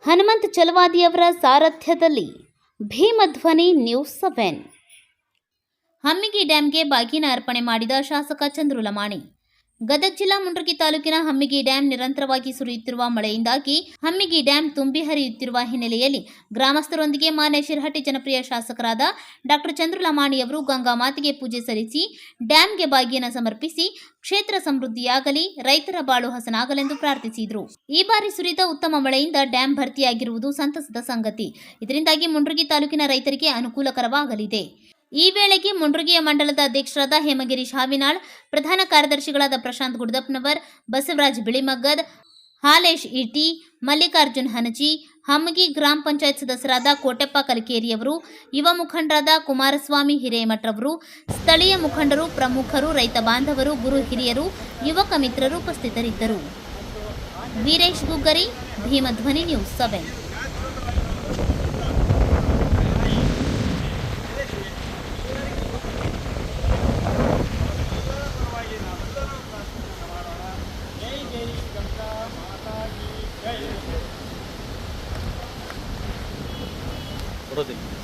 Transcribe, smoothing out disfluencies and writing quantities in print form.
Hanumanth ಚಲವಾದಿಯವರ ಸಾರಥ್ಯದಲ್ಲಿ ಭೀಮಧ್ವನಿ news 7. Hammigi ಡ್ಯಾಂಗೆ ಬಾಗಿನ ಅರ್ಪಣೆ ಮಾಡಿದ ಶಾಸಕ ಚಂದ್ರು ಲಮಾಣಿ. ಗದಗ ಜಿಲ್ಲಾ ಮುಂಡ್ರಗಿ ತಾಲೂಕಿನ ಹಮ್ಮಿಗಿ ಡ್ಯಾಂ ನಿರಂತರವಾಗಿ ಸುರಿಯುತ್ತಿರುವ ಮಳೆಯಿಂದಾಗಿ ಹಮ್ಮಿಗಿ ಡ್ಯಾಂ ತುಂಬಿ ಹರಿಯುತ್ತಿರುವ ಹಿನ್ನೆಲೆಯಲ್ಲಿ ಗ್ರಾಮಸ್ಥರೊಂದಿಗೆ ಮಾನ್ಯ ಶಿರಹಟ್ಟಿ ಜನಪ್ರಿಯ ಶಾಸಕರಾದ ಡಾಕ್ಟರ್ ಚಂದ್ರು ಲಮಾಣಿ ಅವರು ಗಂಗಾ ಮಾತೆಗೆ ಪೂಜೆ ಸಲ್ಲಿಸಿ ಡ್ಯಾಂಗೆ ಬಾಗಿಯನ್ನು ಸಮರ್ಪಿಸಿ ಕ್ಷೇತ್ರ ಸಮೃದ್ಧಿಯಾಗಲಿ, ರೈತರ ಬಾಳು ಹಸನಾಗಲೆಂದು ಪ್ರಾರ್ಥಿಸಿದರು. ಈ ಬಾರಿ ಸುರಿದ ಉತ್ತಮ ಮಳೆಯಿಂದ ಡ್ಯಾಂ ಭರ್ತಿಯಾಗಿರುವುದು ಸಂತಸದ ಸಂಗತಿ. ಇದರಿಂದಾಗಿ ಮುಂಡ್ರಗಿ ತಾಲೂಕಿನ ರೈತರಿಗೆ ಅನುಕೂಲಕರವಾಗಲಿದೆ. ಈ ವೇಳೆಗೆ ಮುಂಡ್ರಗಿಯ ಮಂಡಲದ ಅಧ್ಯಕ್ಷರಾದ ಹೇಮಗಿರೀಶ್ ಹಾವಿನಾಳ್, ಪ್ರಧಾನ ಕಾರ್ಯದರ್ಶಿಗಳಾದ ಪ್ರಶಾಂತ್ ಗುಡ್ದಪ್ಪನವರ್, ಬಸವರಾಜ್ ಬಿಳಿಮಗ್ಗದ್, ಹಾಲೇಶ್ ಇಟಿ, ಮಲ್ಲಿಕಾರ್ಜುನ್ ಹನಜಿ, ಹಮ್ಮಗಿ ಗ್ರಾಮ ಪಂಚಾಯತ್ ಸದಸ್ಯರಾದ ಕೋಟೆಪ್ಪ ಕಲಕೇರಿಯವರು, ಯುವ ಮುಖಂಡರಾದ ಕುಮಾರಸ್ವಾಮಿ ಹಿರೇಮಠರವರು, ಸ್ಥಳೀಯ ಮುಖಂಡರು, ಪ್ರಮುಖರು, ರೈತ ಬಾಂಧವರು, ಗುರು ಹಿರಿಯರು, ಯುವಕ ಮಿತ್ರರು ಉಪಸ್ಥಿತರಿದ್ದರು. ವೀರೇಶ್ ಗುಗ್ಗರಿ, ಭೀಮಧ್ವನಿ ನ್ಯೂಸ್ 7. Rodrigo.